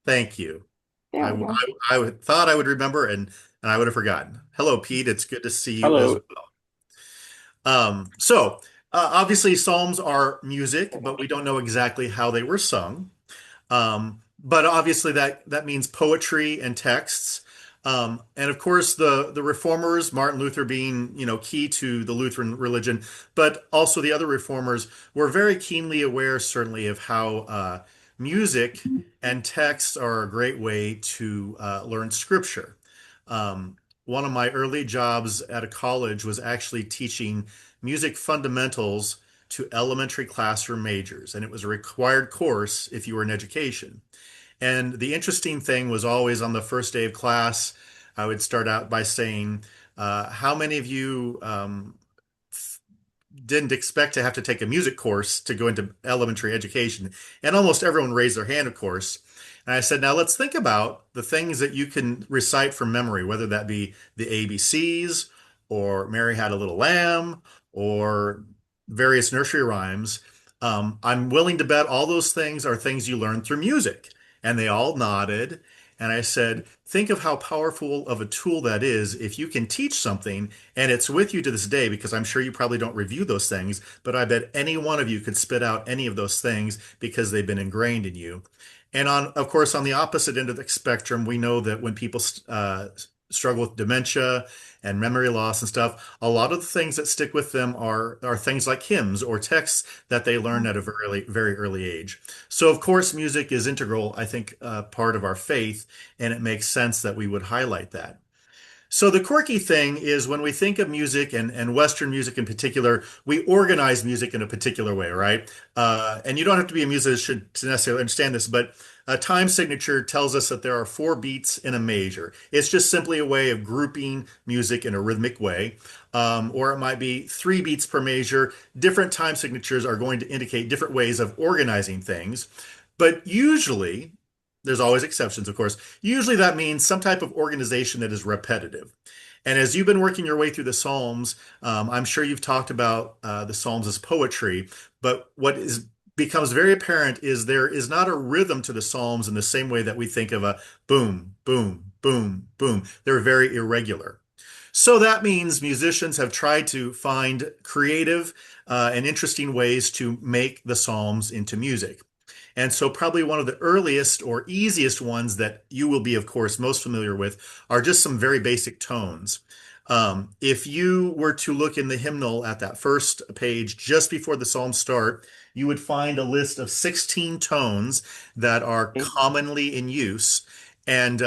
Thank you. There we go. Thought I would remember and I would have forgotten. Hello, Pete. It's good to see you as Hello. well. Obviously, Psalms are music, but we don't know exactly how they were sung. But obviously that means poetry and texts. And of course the reformers, Martin Luther being, key to the Lutheran religion, but also the other reformers were very keenly aware, certainly, of how music and texts are a great way to learn scripture. One of my early jobs at a college was actually teaching music fundamentals to elementary classroom majors, and it was a required course if you were in education. And the interesting thing was always on the first day of class, I would start out by saying, how many of you didn't expect to have to take a music course to go into elementary education? And almost everyone raised their hand, of course. And I said, now let's think about the things that you can recite from memory, whether that be the ABCs or Mary Had a Little Lamb or various nursery rhymes. I'm willing to bet all those things are things you learned through music. And they all nodded. And I said, think of how powerful of a tool that is if you can teach something and it's with you to this day, because I'm sure you probably don't review those things, but I bet any one of you could spit out any of those things because they've been ingrained in you. And of course, on the opposite end of the spectrum, we know that when people struggle with dementia and memory loss and stuff, a lot of the things that stick with them are things like hymns or texts that they learn at a very early age. So, of course, music is integral, I think, part of our faith, and it makes sense that we would highlight that. So the quirky thing is when we think of music and Western music in particular, we organize music in a particular way, right? And you don't have to be a musician to necessarily understand this, but a time signature tells us that there are four beats in a measure. It's just simply a way of grouping music in a rhythmic way. Or it might be three beats per measure. Different time signatures are going to indicate different ways of organizing things. But usually, there's always exceptions, of course. Usually that means some type of organization that is repetitive. And as you've been working your way through the Psalms, I'm sure you've talked about the Psalms as poetry, but what is becomes very apparent is there is not a rhythm to the Psalms in the same way that we think of a boom, boom, boom, boom. They're very irregular. So that means musicians have tried to find creative and interesting ways to make the Psalms into music. And so, probably one of the earliest or easiest ones that you will be, of course, most familiar with are just some very basic tones. If you were to look in the hymnal at that first page just before the Psalms start, you would find a list of 16 tones that are Okay. commonly in use. And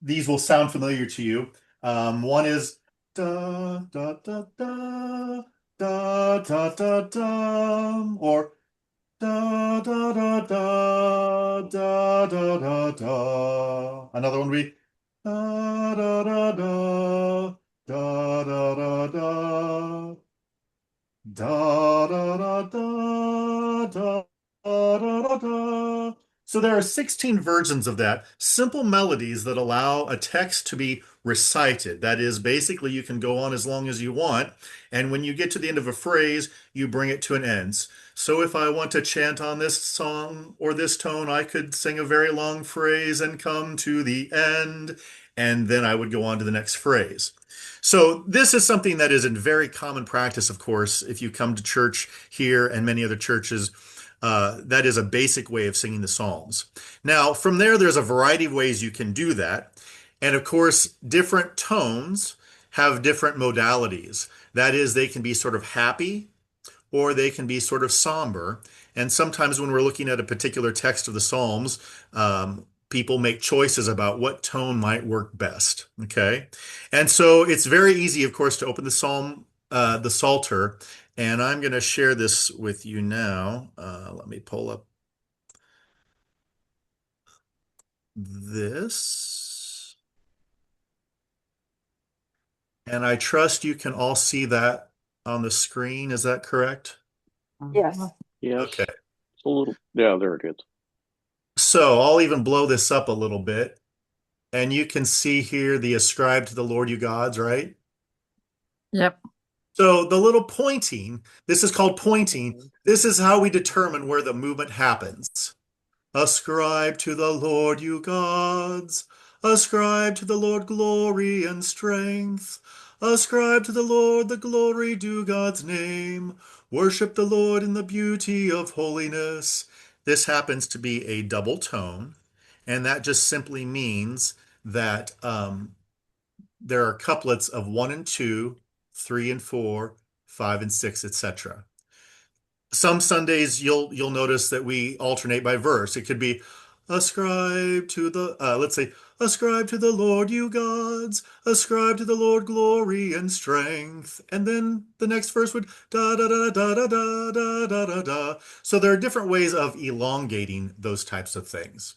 these will sound familiar to you. One is da da da da da da da da, or da da da da da da da da. Another one would be da da da da da da da da. Da da da da da da da da. So there are 16 versions of that, simple melodies that allow a text to be recited. That is, basically, you can go on as long as you want, and when you get to the end of a phrase, you bring it to an end. So if I want to chant on this song or this tone, I could sing a very long phrase and come to the end, and then I would go on to the next phrase. So this is something that is in very common practice, of course, if you come to church here and many other churches. That is a basic way of singing the Psalms. Now, from there, there's a variety of ways you can do that. And of course, different tones have different modalities. That is, they can be sort of happy or they can be sort of somber. And sometimes when we're looking at a particular text of the Psalms, people make choices about what tone might work best. Okay. And so it's very easy, of course, to open the Psalter. And I'm going to share this with you now. Let me pull up this. And I trust you can all see that on the screen. Is that correct? Yes. Yes. Okay. It's a little, yeah, there it is. So I'll even blow this up a little bit. And you can see here the ascribe to the Lord you gods, right? Yep. So the little pointing, this is called pointing. This is how we determine where the movement happens. Ascribe to the Lord, you gods. Ascribe to the Lord glory and strength. Ascribe to the Lord the glory due God's name. Worship the Lord in the beauty of holiness. This happens to be a double tone, and that just simply means that there are couplets of 1 and 2, 3 and 4, 5 and 6, etc. Some Sundays you'll notice that we alternate by verse. It could be ascribe to the let's say ascribe to the Lord, you gods, ascribe to the Lord glory and strength. And then the next verse would da da da da da da da da da da. So there are different ways of elongating those types of things.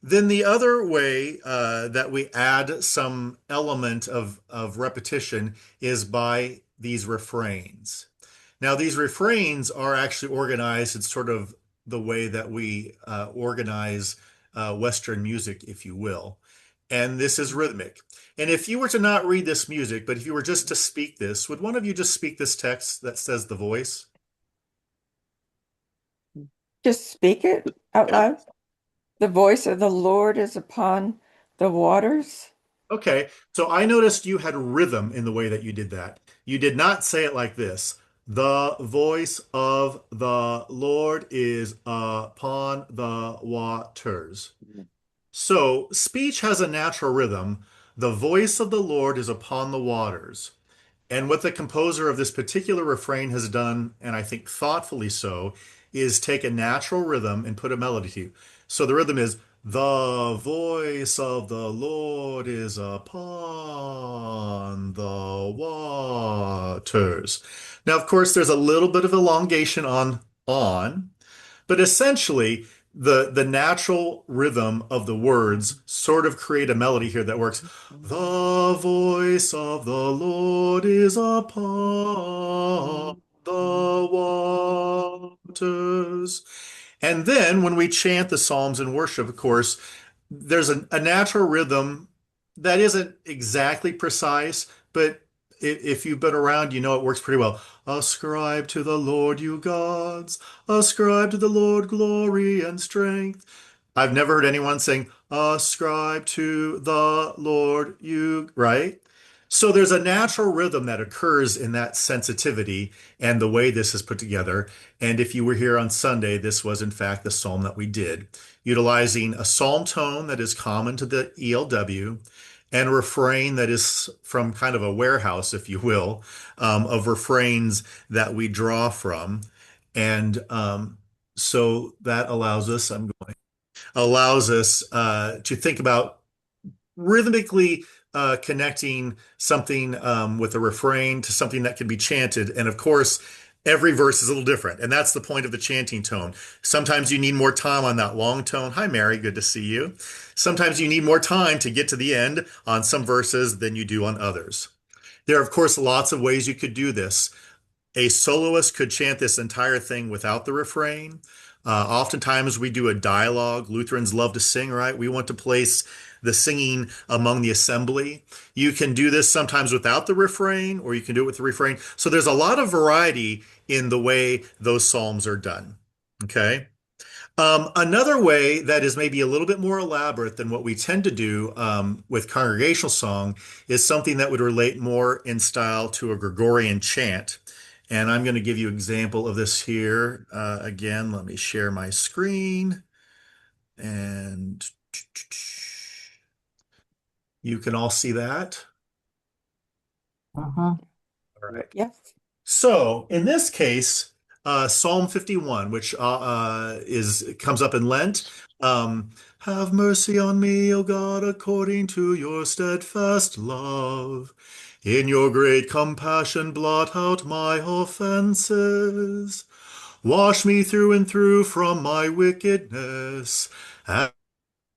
Then the other way that we add some element of repetition is by these refrains. Now, these refrains are actually organized in sort of the way that we organize Western music, if you will. And this is rhythmic. And if you were to not read this music, but if you were just to speak this, would one of you just speak this text that says the voice? Just speak it out Yeah. loud. The voice of the Lord is upon the waters. Okay, so I noticed you had rhythm in the way that you did that. You did not say it like this. The voice of the Lord is upon the waters. So speech has a natural rhythm. The voice of the Lord is upon the waters. And what the composer of this particular refrain has done, and I think thoughtfully so, is take a natural rhythm and put a melody to. So the rhythm is, the voice of the Lord is upon the waters. Now, of course, there's a little bit of elongation on, but essentially, the natural rhythm of the words sort of create a melody here that works. The voice of the Lord is upon the waters. And then when we chant the Psalms in worship, of course, there's a natural rhythm that isn't exactly precise, but if you've been around, you know it works pretty well. Ascribe to the Lord, you gods. Ascribe to the Lord glory and strength. I've never heard anyone saying, ascribe to the Lord, you, right? So there's a natural rhythm that occurs in that sensitivity and the way this is put together. And if you were here on Sunday, this was in fact the psalm that we did, utilizing a psalm tone that is common to the ELW and a refrain that is from kind of a warehouse, if you will, of refrains that we draw from. And so that allows us to think about rhythmically connecting something with a refrain to something that can be chanted. And of course, every verse is a little different. And that's the point of the chanting tone. Sometimes you need more time on that long tone. Hi, Mary. Good to see you. Sometimes you need more time to get to the end on some verses than you do on others. There are, of course, lots of ways you could do this. A soloist could chant this entire thing without the refrain. Oftentimes we do a dialogue. Lutherans love to sing, right? We want to place the singing among the assembly. You can do this sometimes without the refrain, or you can do it with the refrain. So there's a lot of variety in the way those psalms are done. Okay. Another way that is maybe a little bit more elaborate than what we tend to do with congregational song is something that would relate more in style to a Gregorian chant. And I'm going to give you an example of this here. Again, let me share my screen. And you can all see that. Uh-huh. All right. Yes. So in this case, Psalm 51, which comes up in Lent. Have mercy on me, O God, according to your steadfast love. In your great compassion, blot out my offenses. Wash me through and through from my wickedness, and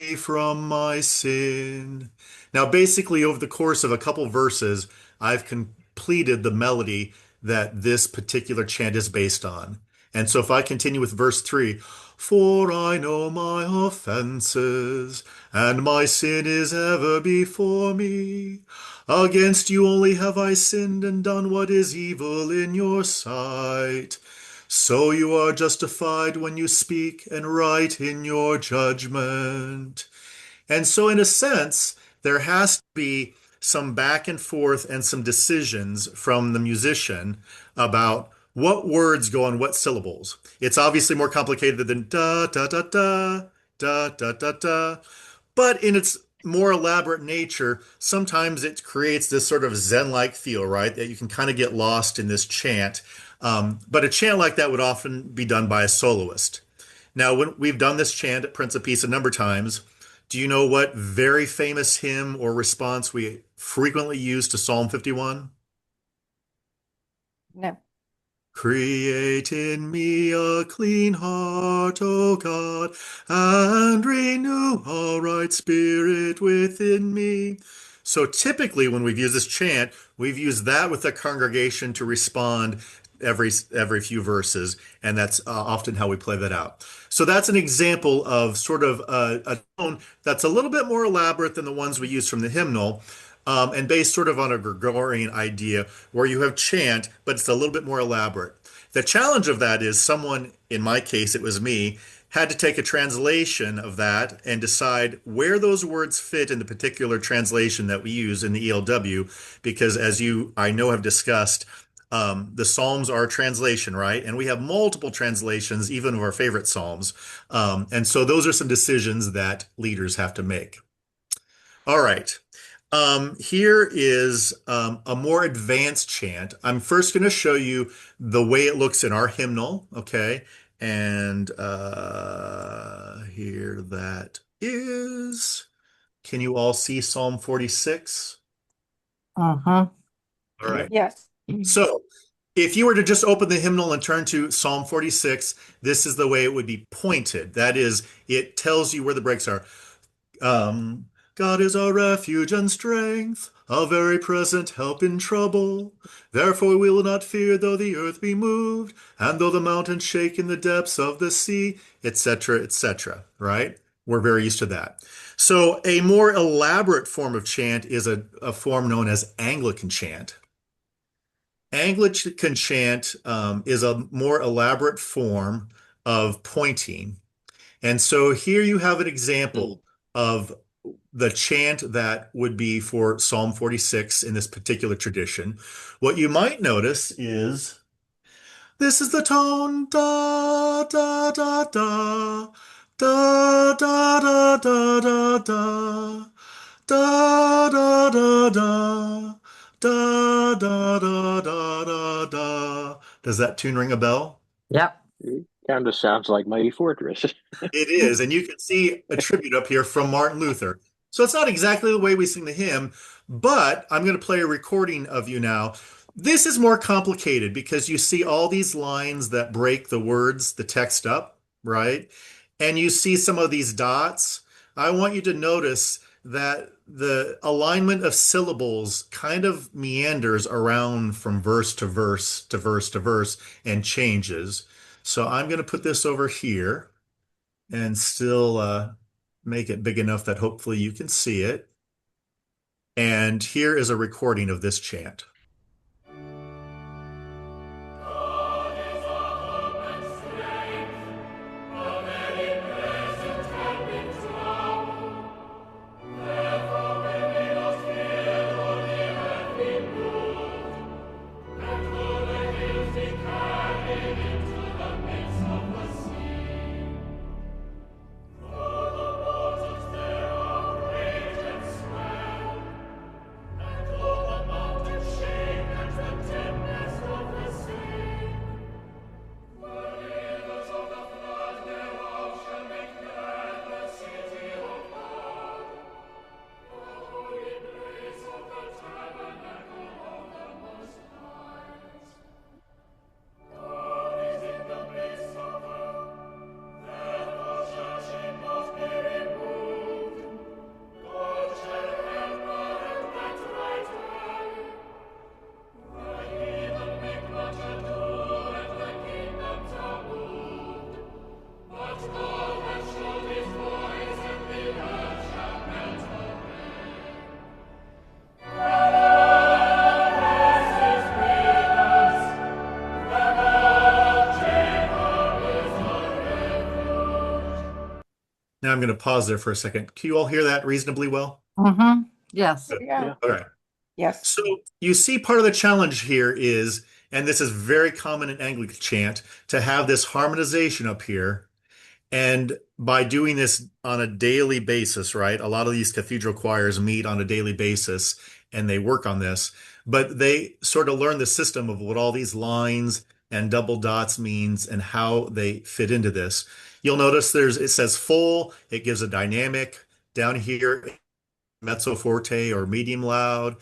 me from my sin. Now, basically, over the course of a couple verses, I've completed the melody that this particular chant is based on. And so if I continue with verse 3, for I know my offenses, and my sin is ever before me. Against you only have I sinned and done what is evil in your sight, So you are justified when you speak and right in your judgment. And so, in a sense, there has to be some back and forth and some decisions from the musician about what words go on what syllables. It's obviously more complicated than da da da da da da da da, but in its more elaborate nature, sometimes it creates this sort of Zen-like feel, right? That you can kind of get lost in this chant. But a chant like that would often be done by a soloist. Now, when we've done this chant at Prince of Peace a number of times, do you know what very famous hymn or response we frequently use to Psalm 51? No. Create in me a clean heart, O God, and renew a right spirit within me. So typically, when we've used this chant, we've used that with the congregation to respond every few verses, and that's often how we play that out. So that's an example of sort of a tone that's a little bit more elaborate than the ones we use from the hymnal, and based sort of on a Gregorian idea where you have chant, but it's a little bit more elaborate. The challenge of that is someone, in my case, it was me, had to take a translation of that and decide where those words fit in the particular translation that we use in the ELW, because as you, I know, have discussed, the Psalms are a translation, right? And we have multiple translations, even of our favorite Psalms. And so those are some decisions that leaders have to make. All right. Here is a more advanced chant. I'm first going to show you the way it looks in our hymnal, okay? And here that is. Can you all see Psalm 46? Uh-huh. All right. Yes. So if you were to just open the hymnal and turn to Psalm 46, this is the way it would be pointed. That is, it tells you where the breaks are. Um, God is our refuge and strength, a very present help in trouble. Therefore we will not fear though the earth be moved, and though the mountains shake in the depths of the sea, etc., etc. Right? We're very used to that. So a more elaborate form of chant is a form known as Anglican chant. Anglican chant is a more elaborate form of pointing. And so here you have an example of the chant that would be for Psalm 46 in this particular tradition. What you might notice is this is the tone da da da da da da da da da da da da da da da da da da da. Does that tune ring a bell? Yep. It kind of sounds like Mighty Fortress. It is, and you can see a tribute up here from Martin Luther. So it's not exactly the way we sing the hymn, but I'm going to play a recording of you now. This is more complicated because you see all these lines that break the words, the text up, right? And you see some of these dots. I want you to notice that the alignment of syllables kind of meanders around from verse to verse to verse to verse and changes. So I'm going to put this over here and still make it big enough that hopefully you can see it. And here is a recording of this chant. Now I'm going to pause there for a second. Can you all hear that reasonably well? Mm-hmm. Yes. Good. Yeah. Yeah. Okay. Yes. So you see, part of the challenge here is, and this is very common in Anglican chant, to have this harmonization up here. And by doing this on a daily basis, right? A lot of these cathedral choirs meet on a daily basis and they work on this, but they sort of learn the system of what all these lines and double dots means and how they fit into this. You'll notice it says full, it gives a dynamic. Down here, mezzo forte or medium loud.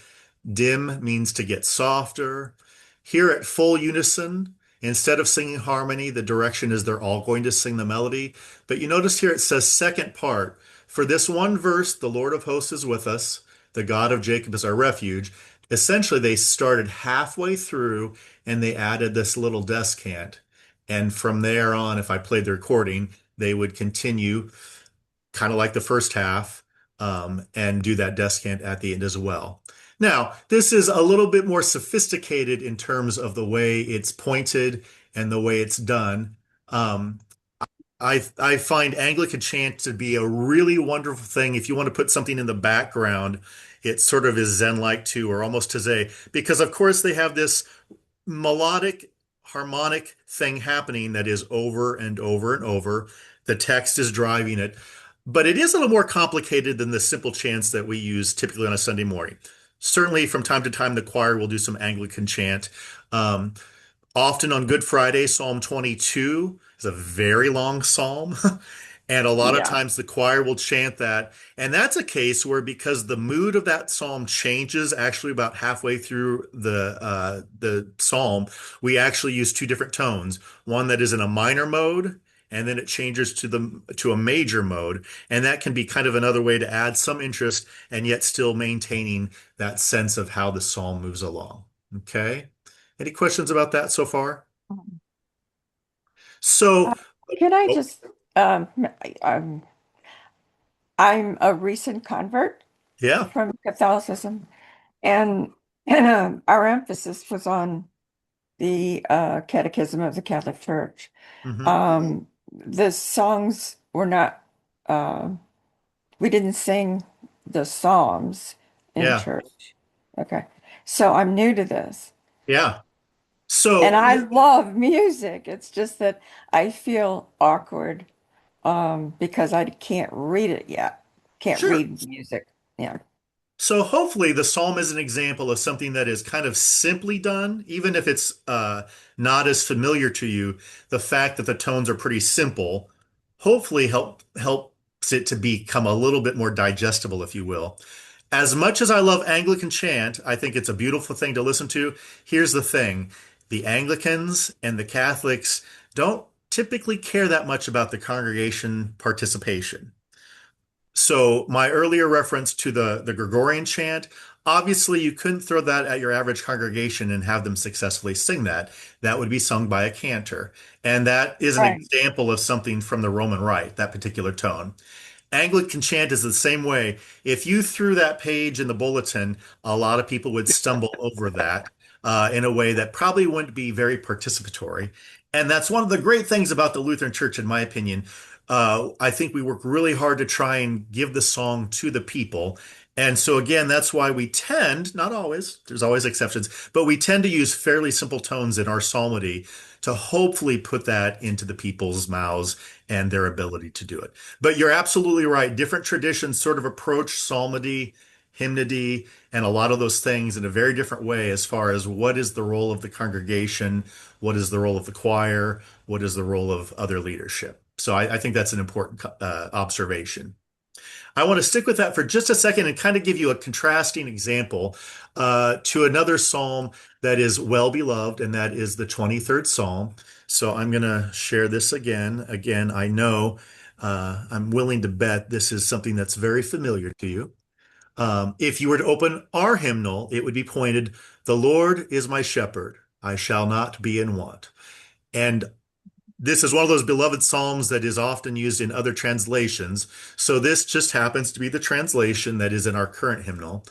Dim means to get softer. Here at full unison, instead of singing harmony, the direction is they're all going to sing the melody. But you notice here it says second part. For this one verse, the Lord of hosts is with us. The God of Jacob is our refuge. Essentially, they started halfway through and they added this little descant. And from there on, if I played the recording, they would continue kind of like the first half, and do that descant at the end as well. Now, this is a little bit more sophisticated in terms of the way it's pointed and the way it's done. Um, I find Anglican chant to be a really wonderful thing. If you want to put something in the background, it sort of is Zen-like too, or almost Taizé, because of course they have this melodic, harmonic thing happening that is over and over and over. The text is driving it, but it is a little more complicated than the simple chants that we use typically on a Sunday morning. Certainly, from time to time, the choir will do some Anglican chant. Um, Often on Good Friday, Psalm 22 is a very long psalm. And a lot of Yeah. times the choir will chant that. And that's a case where, because the mood of that psalm changes actually about halfway through the psalm, we actually use two different tones. One that is in a minor mode, and then it changes to a major mode. And that can be kind of another way to add some interest and yet still maintaining that sense of how the psalm moves along. Okay. Any questions about that so far? Uh, So, can I oh, just, I'm, I'm a recent convert yeah. from Catholicism, and our emphasis was on the Catechism of the Catholic Church. Hmm. The songs were not, uh, we didn't sing the Psalms in Yeah. church. Okay. So I'm new to this. Yeah. And So, I love music. It's just that I feel awkward because I can't read it yet. Can't sure. read music. Yeah. So hopefully the psalm is an example of something that is kind of simply done, even if it's not as familiar to you. The fact that the tones are pretty simple, hopefully helps it to become a little bit more digestible, if you will. As much as I love Anglican chant, I think it's a beautiful thing to listen to. Here's the thing: the Anglicans and the Catholics don't typically care that much about the congregation participation. So my earlier reference to the Gregorian chant, obviously you couldn't throw that at your average congregation and have them successfully sing that. That would be sung by a cantor. And that is an Right. example of something from the Roman Rite, that particular tone. Anglican chant is the same way. If you threw that page in the bulletin, a lot of people would stumble over that in a way that probably wouldn't be very participatory. And that's one of the great things about the Lutheran Church, in my opinion. I think we work really hard to try and give the song to the people. And so, again, that's why we tend, not always, there's always exceptions, but we tend to use fairly simple tones in our psalmody to hopefully put that into the people's mouths and their ability to do it. But you're absolutely right. Different traditions sort of approach psalmody, hymnody, and a lot of those things in a very different way as far as what is the role of the congregation, what is the role of the choir, what is the role of other leadership. So I think that's an important observation. I want to stick with that for just a second and kind of give you a contrasting example to another psalm that is well beloved, and that is the 23rd Psalm. So I'm going to share this again. Again, I know I'm willing to bet this is something that's very familiar to you. If you were to open our hymnal, it would be pointed, "The Lord is my shepherd, I shall not be in want." And this is one of those beloved psalms that is often used in other translations. So this just happens to be the translation that is in our current hymnal.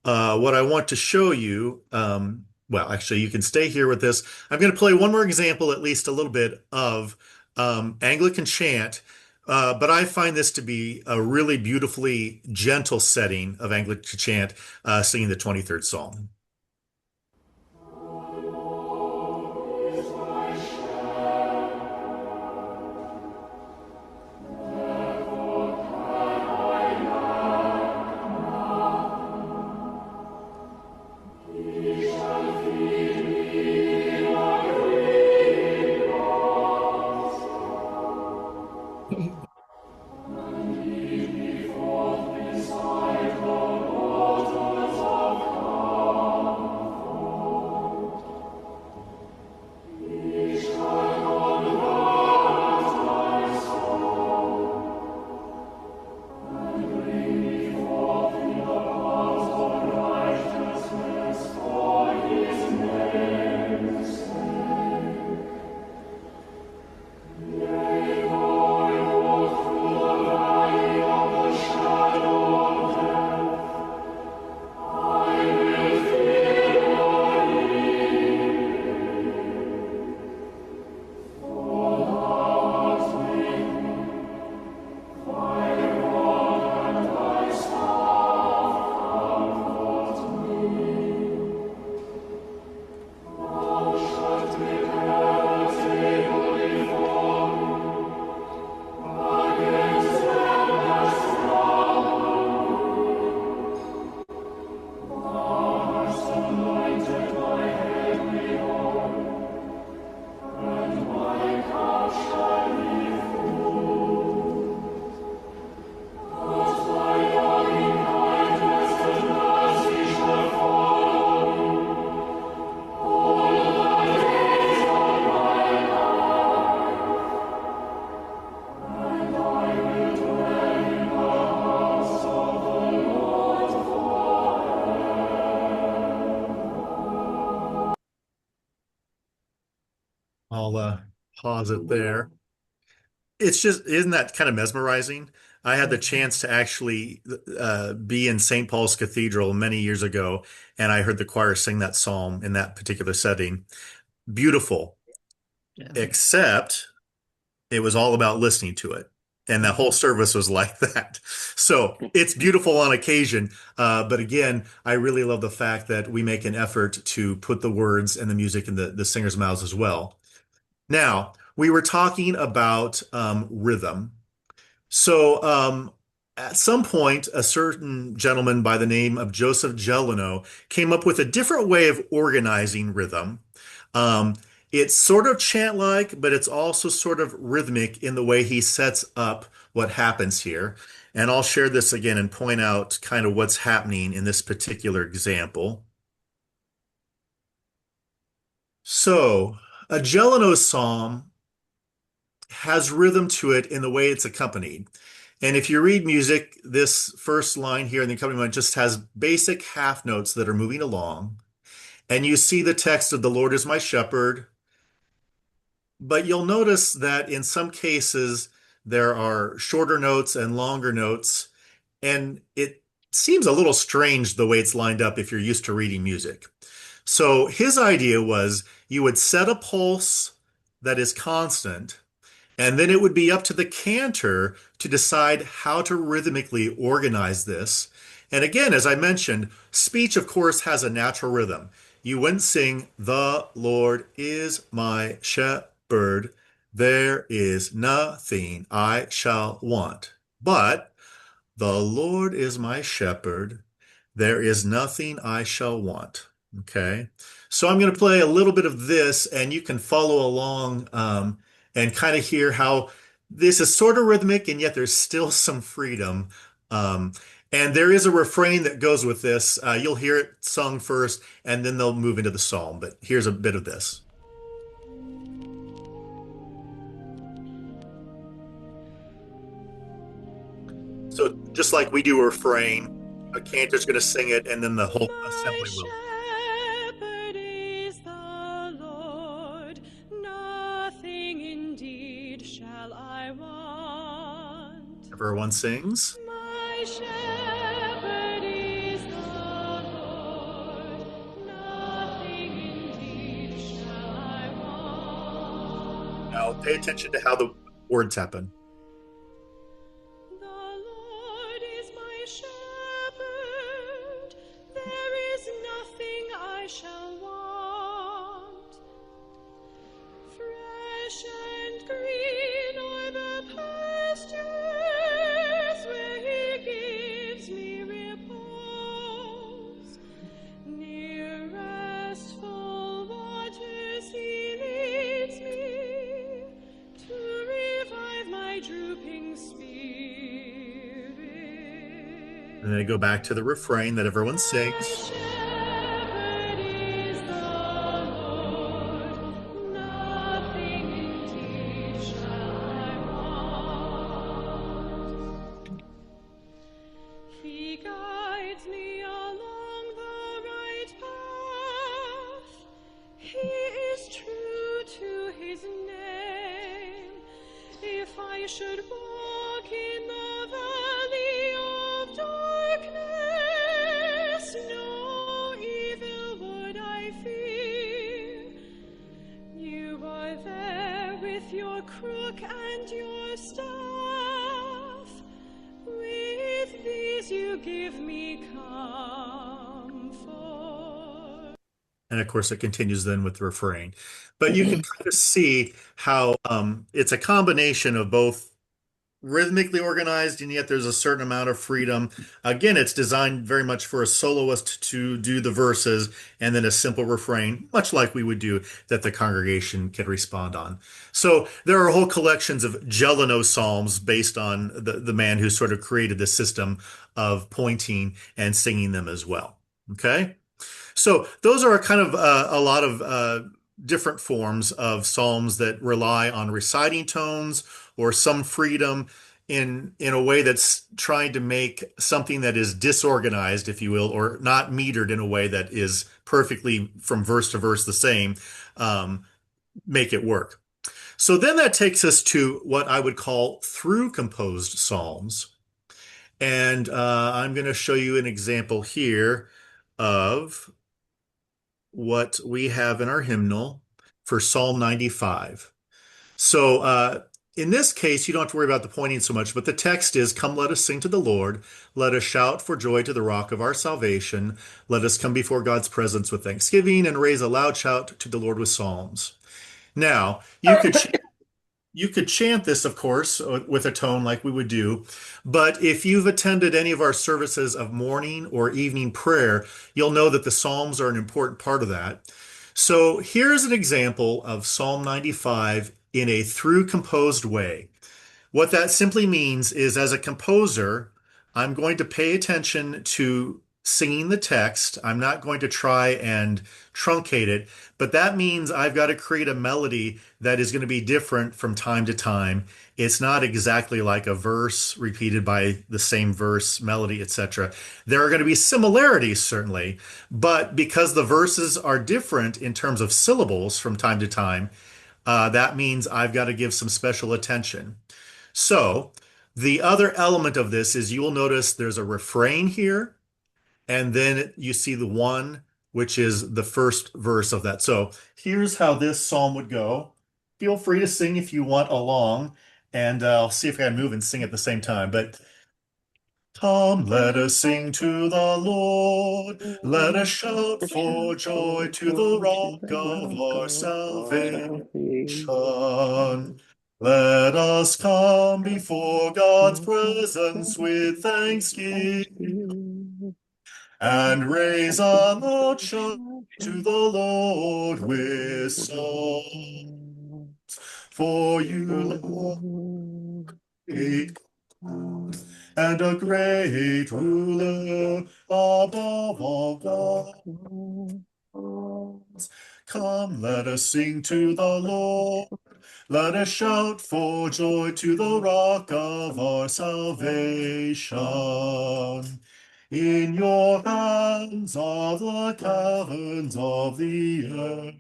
What I want to show you, well, actually, you can stay here with this. I'm going to play one more example, at least a little bit, of Anglican chant But I find this to be a really beautifully gentle setting of Anglican chant, singing the 23rd Psalm. I'll pause it there. It's just, isn't that kind of mesmerizing? I had the chance to actually be in St. Paul's Cathedral many years ago, and I heard the choir sing that psalm in that particular setting. Beautiful, Yeah. except it was all about listening to it. And the whole service was like that. So it's beautiful on occasion. But again, I really love the fact that we make an effort to put the words and the music in the singer's mouths as well. Now, we were talking about rhythm. So, at some point, a certain gentleman by the name of Joseph Gelino came up with a different way of organizing rhythm. Um, it's sort of chant-like, but it's also sort of rhythmic in the way he sets up what happens here. And I'll share this again and point out kind of what's happening in this particular example. So, a Gelino psalm has rhythm to it in the way it's accompanied. And if you read music, this first line here in the accompaniment just has basic half notes that are moving along. And you see the text of the Lord is my shepherd. But you'll notice that in some cases, there are shorter notes and longer notes. And it seems a little strange the way it's lined up if you're used to reading music. So his idea was you would set a pulse that is constant, and then it would be up to the cantor to decide how to rhythmically organize this. And again, as I mentioned, speech, of course, has a natural rhythm. You wouldn't sing, "The Lord is my shepherd. There is nothing I shall want." But the Lord is my shepherd. There is nothing I shall want. Okay. So I'm going to play a little bit of this and you can follow along and kind of hear how this is sort of rhythmic and yet there's still some freedom. Um, and there is a refrain that goes with this. You'll hear it sung first and then they'll move into the psalm. But here's a bit of this. So just like we do a refrain, a cantor's going to sing it, and then the whole My assembly will. shepherd is the Lord, nothing indeed shall I want. Everyone sings. My shepherd is the Lord, nothing indeed shall I want. Now pay attention to how the words happen. And then I go back to the refrain that everyone My sings. shepherd is the Lord, nothing indeed shall I want. He guides me along the right path. He is true to his name. If I should walk in the valley of darkness, no evil would I fear. You are there with your crook and your staff. With these you give me comfort. And of course, it continues then with the refrain. But you can kind of see how it's a combination of both rhythmically organized and yet there's a certain amount of freedom. Again, it's designed very much for a soloist to do the verses and then a simple refrain, much like we would do that the congregation can respond on. So there are whole collections of Gelino psalms based on the man who sort of created the system of pointing and singing them as well. Okay? So those are kind of a lot of different forms of psalms that rely on reciting tones or some freedom in a way that's trying to make something that is disorganized, if you will, or not metered in a way that is perfectly from verse to verse the same, um, make it work. So then that takes us to what I would call through composed psalms. And I'm going to show you an example here of what we have in our hymnal for Psalm 95. So in this case, you don't have to worry about the pointing so much, but the text is, "Come, let us sing to the Lord. Let us shout for joy to the rock of our salvation. Let us come before God's presence with thanksgiving and raise a loud shout to the Lord with psalms." Now, you could chant this, of course, with a tone like we would do. But if you've attended any of our services of morning or evening prayer, you'll know that the Psalms are an important part of that. So here's an example of Psalm 95 in a through composed way. What that simply means is, as a composer, I'm going to pay attention to singing the text. I'm not going to try and truncate it, but that means I've got to create a melody that is going to be different from time to time. It's not exactly like a verse repeated by the same verse, melody, etc. There are going to be similarities, certainly, but because the verses are different in terms of syllables from time to time, that means I've got to give some special attention. So the other element of this is you will notice there's a refrain here, and then you see the one, which is the first verse of that. So here's how this psalm would go. Feel free to sing if you want along, and I'll see if I can move and sing at the same time. But come, let us sing to the Lord. Let us shout for joy to the rock of our salvation. Let us come before God's presence with thanksgiving and raise a loud shout to the Lord with songs. For you, Lord, great God, and a great ruler above all gods. Come, let us sing to the Lord. Let us shout for joy to the rock of our salvation. In your hands are the caverns of the earth.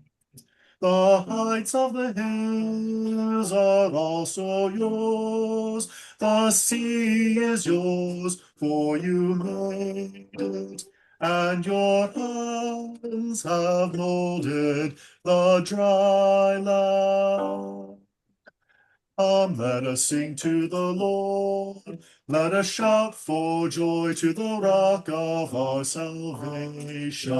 The heights of the hills are also yours. The sea is yours, for you made it, and your hands have molded the dry land. Come, let us sing to the Lord. Let us shout for joy to the rock of our salvation.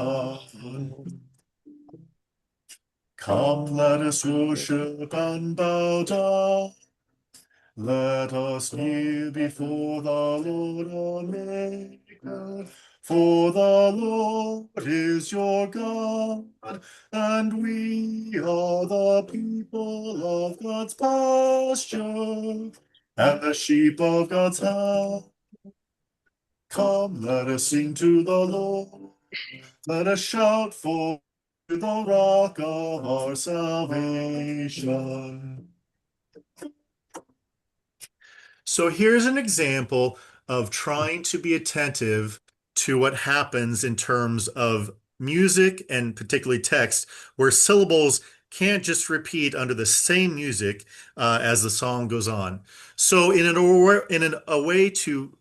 Come, let us worship and bow down. Let us kneel before the Lord our Maker. For the Lord is your God, and we are the people of God's pasture, and the sheep of God's house. Come, let us sing to the Lord. Let us shout for the rock of our salvation. So here's an example of trying to be attentive to what happens in terms of music and particularly text, where syllables can't just repeat under the same music as the song goes on. So a way to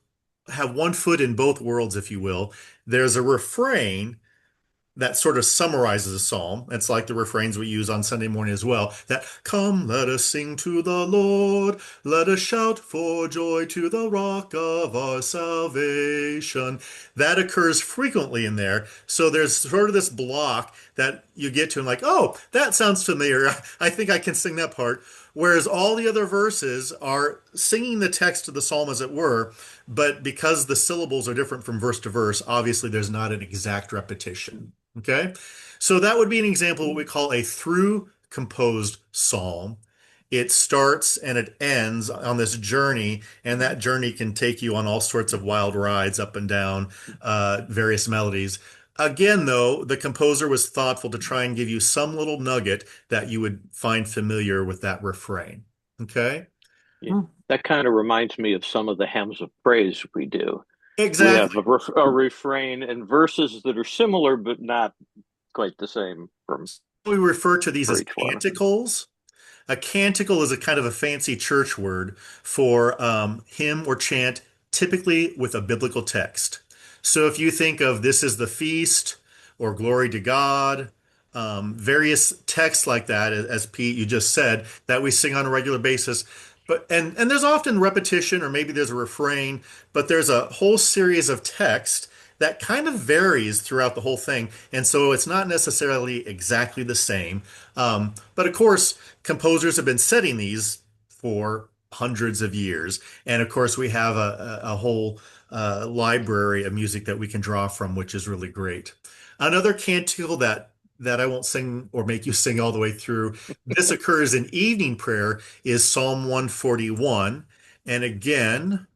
have one foot in both worlds, if you will, there's a refrain that sort of summarizes a psalm. It's like the refrains we use on Sunday morning as well. That come, let us sing to the Lord, let us shout for joy to the rock of our salvation. That occurs frequently in there. So there's sort of this block that you get to and like, oh, that sounds familiar. I think I can sing that part. Whereas all the other verses are singing the text of the psalm as it were, but because the syllables are different from verse to verse, obviously there's not an exact repetition. Okay, so that would be an example of what we call a through composed psalm. It starts and it ends on this journey, and that journey can take you on all sorts of wild rides up and down various melodies. Again, though, the composer was thoughtful to try and give you some little nugget that you would find familiar with that refrain. Okay? Yeah. That kind of reminds me of some of the hymns of praise we do. We have Exactly. a refrain and verses that are similar but not quite the same from We refer to these for as each one. canticles. A canticle is a kind of a fancy church word for hymn or chant, typically with a biblical text. So if you think of this is the feast or glory to God, various texts like that, as Pete you just said, that we sing on a regular basis. But and there's often repetition or maybe there's a refrain, but there's a whole series of text that kind of varies throughout the whole thing. And so it's not necessarily exactly the same. But of course, composers have been setting these for hundreds of years. And of course, we have a whole library of music that we can draw from, which is really great. Another canticle that I won't sing or make you sing all the way through. This occurs in evening prayer is Psalm 141. And again,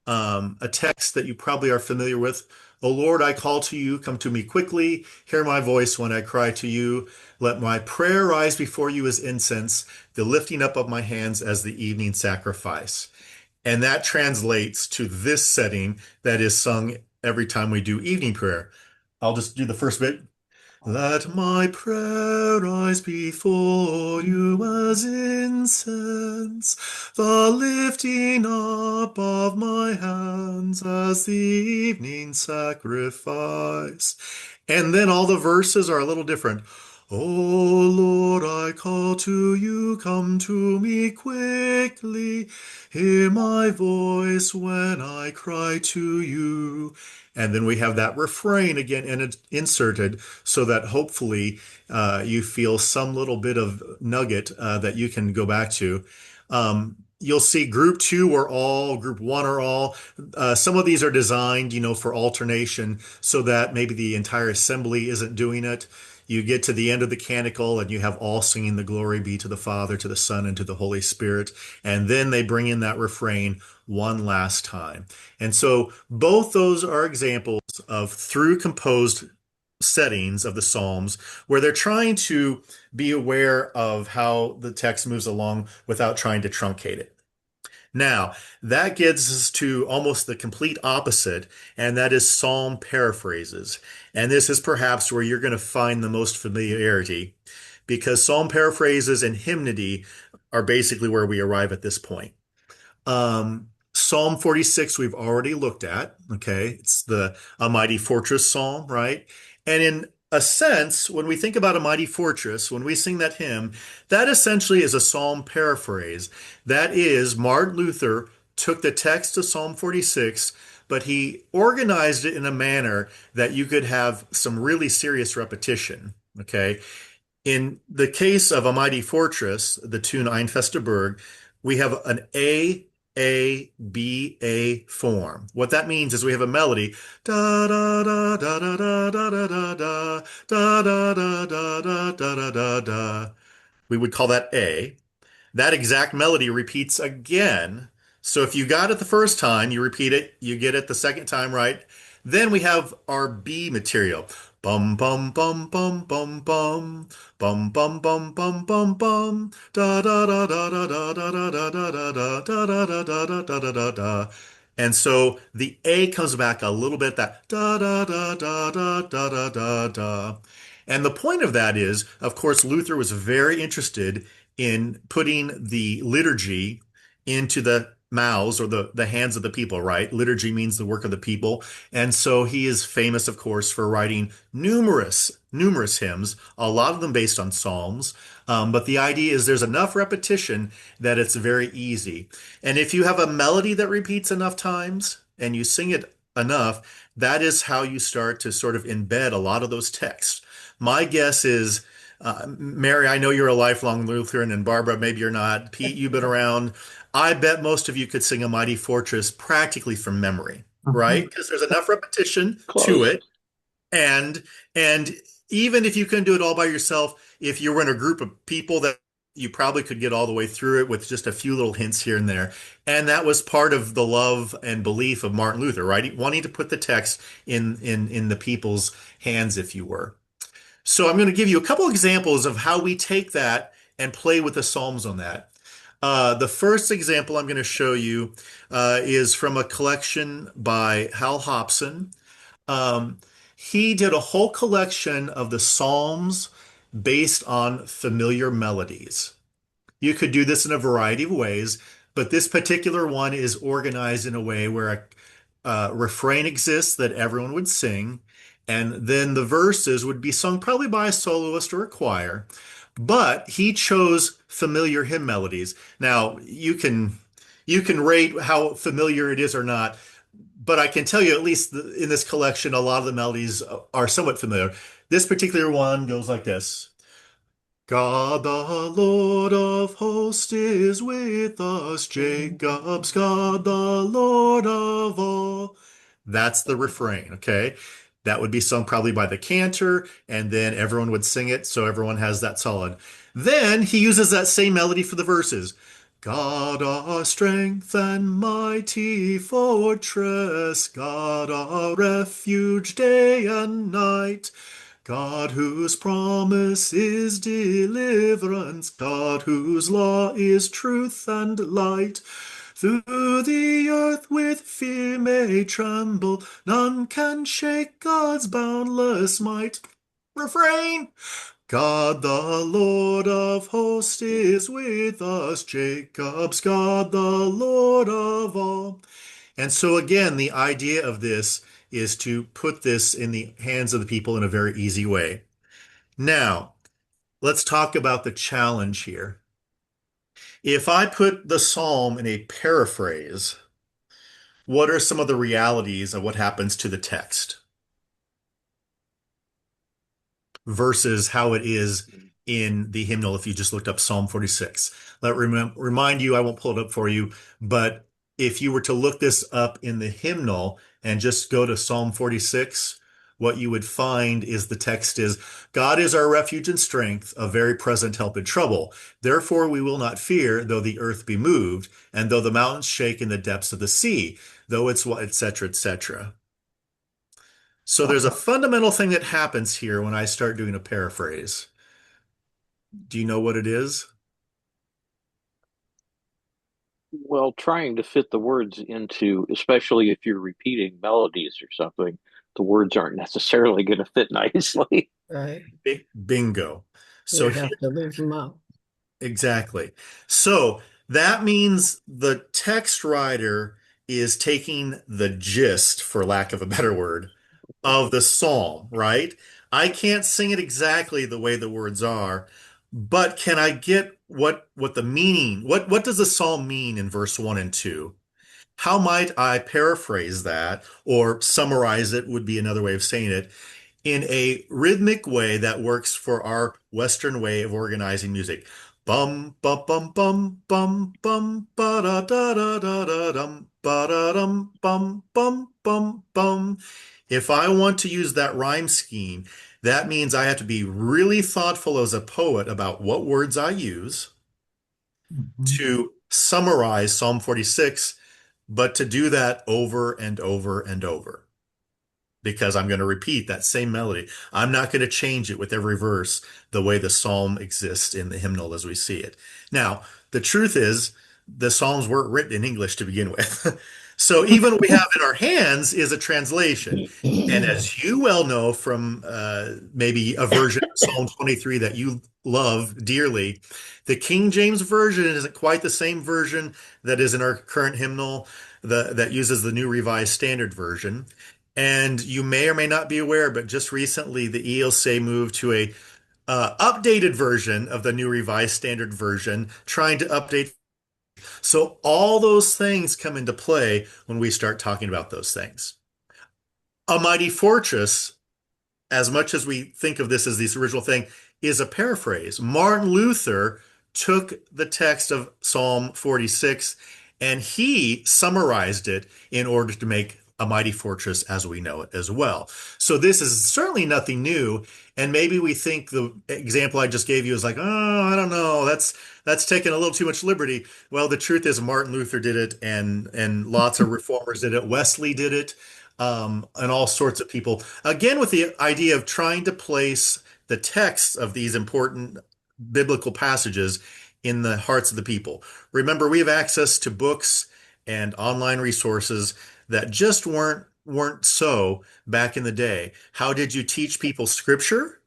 a text that you probably are familiar with. O Lord, I call to you, come to me quickly. Hear my voice when I cry to you. Let my prayer rise before you as incense, the lifting up of my hands as the evening sacrifice. And that translates to this setting that is sung every time we do evening prayer. I'll just do the first bit. Let my prayer rise before you as incense, the lifting up of my hands as the evening sacrifice. And then all the verses are a little different. O Lord, I call to you, come to me quickly. Hear my voice when I cry to you. And then we have that refrain again and it's inserted so that hopefully you feel some little bit of nugget that you can go back to. You'll see group two are all, group one are all. Some of these are designed, for alternation so that maybe the entire assembly isn't doing it. You get to the end of the canticle and you have all singing the glory be to the Father, to the Son, and to the Holy Spirit. And then they bring in that refrain one last time. And so both those are examples of through composed settings of the Psalms where they're trying to be aware of how the text moves along without trying to truncate it. Now, that gets us to almost the complete opposite, and that is psalm paraphrases. And this is perhaps where you're going to find the most familiarity, because psalm paraphrases and hymnody are basically where we arrive at this point. Psalm 46 we've already looked at. Okay, it's the A Mighty Fortress Psalm, right? And in a sense, when we think about a mighty fortress, when we sing that hymn, that essentially is a psalm paraphrase. That is, Martin Luther took the text of Psalm 46, but he organized it in a manner that you could have some really serious repetition. Okay. In the case of A Mighty Fortress, the tune Ein feste Burg, we have an A, form. What that means is we have a melody. Da da da da da da da da da da da da da da da da da da. We would call that A. That exact melody repeats again So if you got it the first time, you repeat it, you get it the second time right. Then we have our B material. Bum bum bum bum bum bum bum bum bum bum bum bum da da da da da da da da da da da da da da da da da da da. And so the A comes back a little bit, that da da da da da da da da da. And the point of that is, of course, Luther was very interested in putting the liturgy into the mouths or the hands of the people, right? Liturgy means the work of the people. And so he is famous, of course, for writing numerous hymns, a lot of them based on psalms. But the idea is there's enough repetition that it's very easy. And if you have a melody that repeats enough times and you sing it enough, that is how you start to sort of embed a lot of those texts. My guess is, Mary, I know you're a lifelong Lutheran, and Barbara, maybe you're not. Pete, you've been around. I bet most of you could sing A Mighty Fortress practically from memory, right? Because there's enough repetition to Close. it. And and even if you couldn't do it all by yourself, if you were in a group of people that you probably could get all the way through it with just a few little hints here and there. And that was part of the love and belief of Martin Luther, right? Wanting to put the text in the people's hands, if you were. So I'm going to give you a couple examples of how we take that and play with the Psalms on that. The first example I'm going to show you is from a collection by Hal Hobson. Um, he did a whole collection of the Psalms based on familiar melodies. You could do this in a variety of ways, but this particular one is organized in a way where a refrain exists that everyone would sing, and then the verses would be sung probably by a soloist or a choir. But he chose familiar hymn melodies. Now, you can rate how familiar it is or not, but I can tell you at least in this collection, a lot of the melodies are somewhat familiar. This particular one goes like this. God the Lord of hosts is with us, Jacob's God the Lord of all. That's the refrain, okay? That would be sung probably by the cantor, and then everyone would sing it, so everyone has that solid. Then he uses that same melody for the verses. God our strength and mighty fortress, God our refuge day and night. God whose promise is deliverance, God whose law is truth and light. Through the earth with fear may tremble, none can shake God's boundless might. Refrain! God the Lord of hosts is with us, Jacob's God the Lord of all. And so again, the idea of this is to put this in the hands of the people in a very easy way. Now, let's talk about the challenge here. If I put the psalm in a paraphrase, what are some of the realities of what happens to the text versus how it is in the hymnal if you just looked up Psalm 46? Remind you, I won't pull it up for you, but if you were to look this up in the hymnal and just go to Psalm 46, what you would find is the text is, God is our refuge and strength, a very present help in trouble. Therefore we will not fear, though the earth be moved, and though the mountains shake in the depths of the sea, though it's et cetera, et cetera. So there's a fundamental thing that happens here when I start doing a paraphrase. Do you know what it is? Well, trying to fit the words into, especially if you're repeating melodies or something, the words aren't necessarily going to fit nicely. Right. Bingo. You So have to leave them out. exactly. So that means the text writer is taking the gist, for lack of a better word, of the psalm, right? I can't sing it exactly the way the words are, but can I get what the meaning, what does the psalm mean in verse 1 and 2? How might I paraphrase that or summarize it would be another way of saying it in a rhythmic way that works for our Western way of organizing music. Bum bum bum bum bum bum ba da da da da da dum ba da dum bum bum bum bum. If I want to use that rhyme scheme, that means I have to be really thoughtful as a poet about what words I use Mhm. to summarize Psalm 46, but to do that over and over and over, because I'm going to repeat that same melody. I'm not going to change it with every verse the way the psalm exists in the hymnal as we see it. Now, the truth is, the psalms weren't written in English to begin with. So even what we have in our hands is a translation. And as you well know from maybe a version of Psalm 23 that you love dearly, the King James Version isn't quite the same version that is in our current hymnal, that uses the New Revised Standard Version. And you may or may not be aware, but just recently the ELCA moved to a updated version of the New Revised Standard Version, trying to update. So all those things come into play when we start talking about those things. A mighty fortress, as much as we think of this as this original thing, is a paraphrase. Martin Luther took the text of Psalm 46 and he summarized it in order to make a mighty fortress as we know it as well. So this is certainly nothing new. And maybe we think the example I just gave you is like, oh, I don't know, that's taking a little too much liberty. Well, the truth is Martin Luther did it, and lots of reformers did it. Wesley did it, and all sorts of people. Again, with the idea of trying to place the texts of these important biblical passages in the hearts of the people. Remember, we have access to books and online resources that just weren't so back in the day. How did you teach people scripture?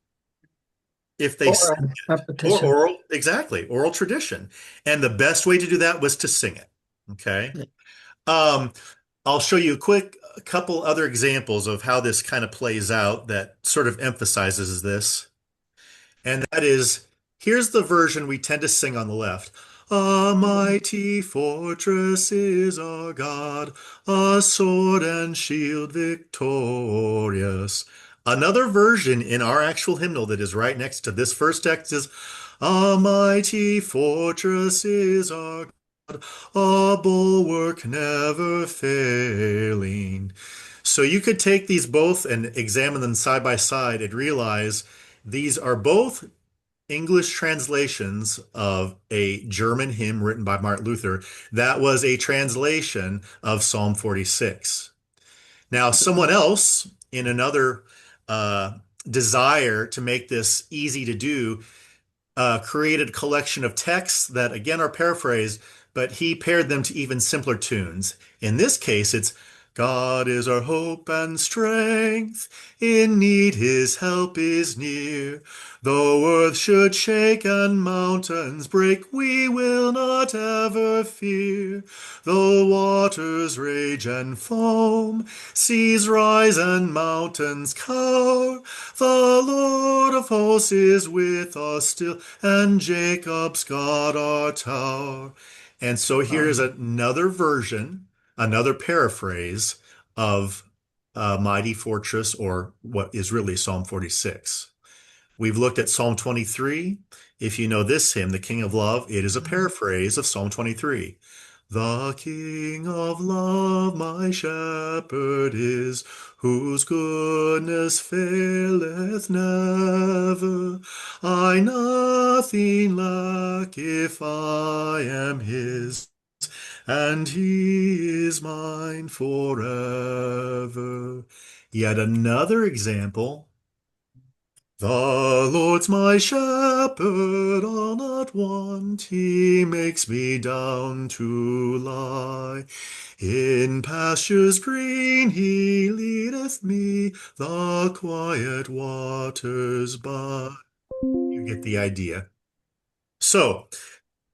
If they Or or repetition. oral, exactly, oral tradition. And the best way to do that was to sing it. Okay. Um, I'll show you a couple other examples of how this kind of plays out that sort of emphasizes this. And that is, here's the version we tend to sing on the left. A mighty fortress is our God, a sword and shield victorious. Another version in our actual hymnal that is right next to this first text is, a mighty fortress is our God, a bulwark never failing. So you could take these both and examine them side by side and realize these are both English translations of a German hymn written by Martin Luther that was a translation of Psalm 46. Now, someone else in another desire to make this easy to do created a collection of texts that again are paraphrased, but he paired them to even simpler tunes. In this case, it's God is our hope and strength. In need his help is near. Though earth should shake and mountains break, we will not ever fear. Though waters rage and foam, seas rise and mountains cower, the Lord of hosts is with us still, and Jacob's God our tower. And so here's another version, another paraphrase of Mighty Fortress, or what is really Psalm 46. We've looked at Psalm 23. If you know this hymn, The King of Love, it is a paraphrase of Psalm 23. The King of Love, my shepherd is, whose goodness faileth never. I nothing lack if I am his, and he is mine forever. Yet another example. The Lord's my shepherd, I'll not want. He makes me down to lie. In pastures green he leadeth me, the quiet waters by. You get the idea. So,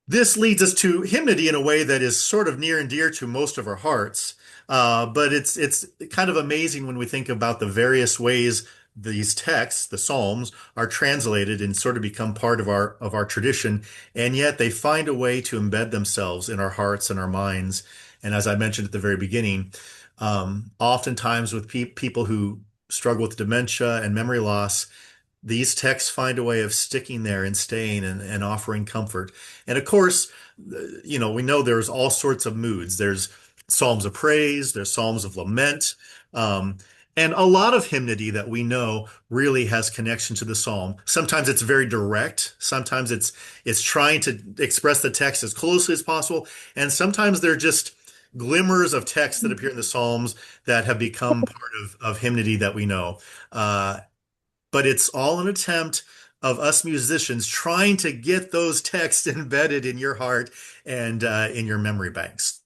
this leads us to hymnody in a way that is sort of near and dear to most of our hearts. But it's kind of amazing when we think about the various ways these texts, the Psalms, are translated and sort of become part of our tradition, and yet they find a way to embed themselves in our hearts and our minds. And as I mentioned at the very beginning, oftentimes with people who struggle with dementia and memory loss, these texts find a way of sticking there and staying and offering comfort. And of course, we know there's all sorts of moods. There's psalms of praise, there's psalms of lament. And a lot of hymnody that we know really has connection to the psalm. Sometimes it's very direct. Sometimes it's trying to express the text as closely as possible. And sometimes they're just glimmers of text that appear in the psalms that have become part of hymnody that we know. But it's all an attempt of us musicians trying to get those texts embedded in your heart and in your memory banks.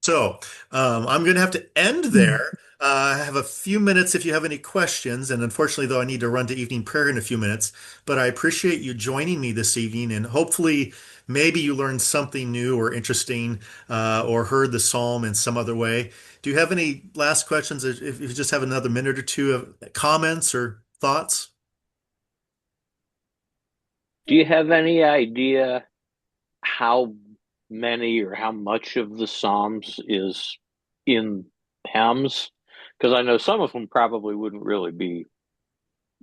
So I'm going to have to end there. I have a few minutes if you have any questions. And unfortunately, though, I need to run to evening prayer in a few minutes. But I appreciate you joining me this evening. And hopefully, maybe you learned something new or interesting or heard the psalm in some other way. Do you have any last questions? If you just have another minute or two of comments or thoughts? Do you have any idea how many or how much of the Psalms is in hymns? Because I know some of them probably wouldn't really be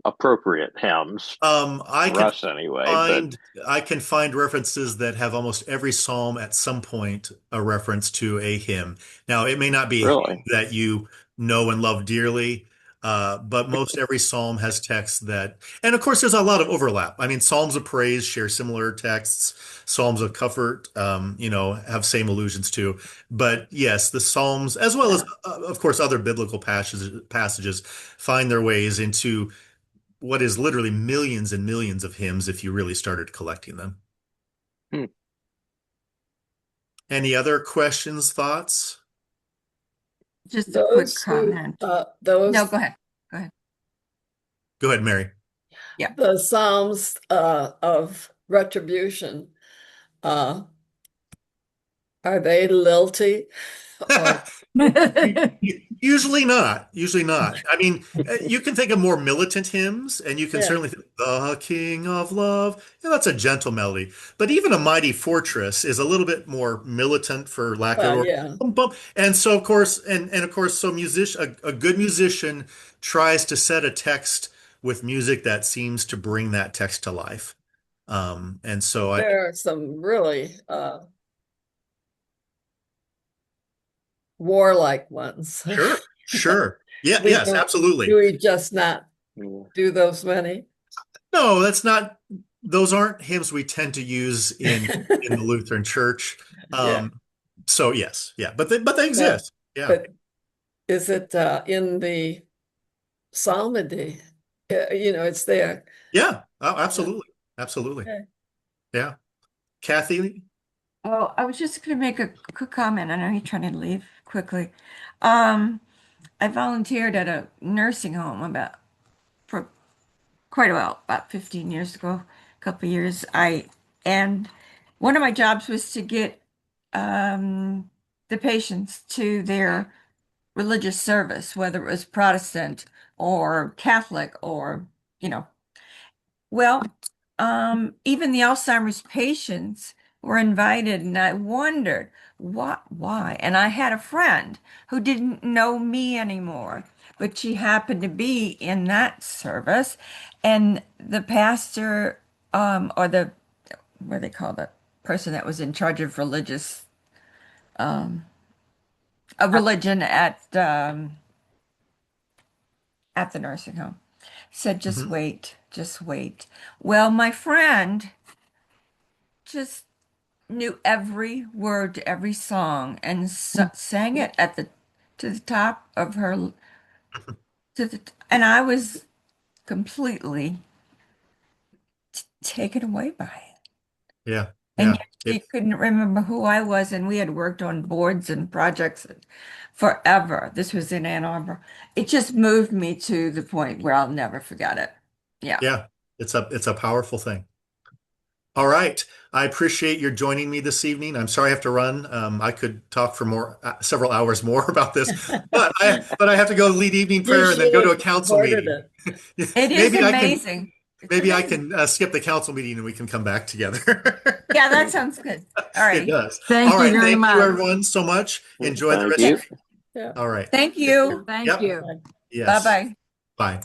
appropriate hymns I for can us anyway, but find I can find references that have almost every psalm at some point a reference to a hymn. Now, it may not be a hymn really. that you know and love dearly, but most every psalm has texts that, and of course, there's a lot of overlap. I mean, psalms of praise share similar texts. Psalms of comfort, have same allusions to. But yes, the psalms, as well as, of course, other biblical passages, find their ways into what is literally millions and millions of hymns if you really started collecting them. Hmm. Any other questions, thoughts? Just a quick Those comment. those No, go ahead. Go ahead. Go ahead, Mary. Yeah. the Psalms of retribution, uh, are they lilty? Or Usually not. Usually not. I mean, you can think of more militant hymns, and you can yeah, certainly think, The King of Love. Yeah, that's a gentle melody. But even A Mighty Fortress is a little bit more militant, for lack of a well, word. yeah, Bum, bum. And so, of course, and of course, so a good musician tries to set a text with music that seems to bring that text to life. And so there are some really warlike ones. sure, sure. Yeah, We yes, don't, absolutely. do we just not Yeah. do those many? No, that's not, those aren't hymns we tend to use in the Lutheran Church. Yeah, So yes, yeah, but they but exist. Yeah. but is it in the psalmody? It's there. Yeah. Oh, Yeah. absolutely. Absolutely. Okay. Yeah. Kathy? Oh, I was just going to make a quick comment. I know you're trying to leave quickly. Um, I volunteered at a nursing home for quite a while, about 15 years ago, a couple of years. And one of my jobs was to get the patients to their religious service, whether it was Protestant or Catholic or, you know, well, even the Alzheimer's patients were invited, and I wondered why. And I had a friend who didn't know me anymore, but she happened to be in that service, and the pastor, or the what do they call the person that was in charge of a religion at the nursing home, said, just Mhm. wait, just wait. Well, my friend just knew every word to every song and sang it to the top of her and I was completely taken away by it. Yeah. And Yeah. yet she couldn't remember who I was, and we had worked on boards and projects forever. This was in Ann Arbor. It just moved me to the point where I'll never forget it. Yeah. Yeah. It's a powerful thing. All right. I appreciate your joining me this evening. I'm sorry I have to run. I could talk for several hours more about this, but I have to go lead evening You prayer and then should go to have a council recorded meeting. it. It is Maybe I can amazing. It's maybe I amazing. can skip the council meeting and we can come back together. Yeah, that sounds good. All It right. does. Thank All you right. very Thank you much. everyone so much. Enjoy the Thank rest of you. your. Yeah. All right. Thank Take care. you. Thank Yep. you. Bye. Yes. Bye-bye. Bye.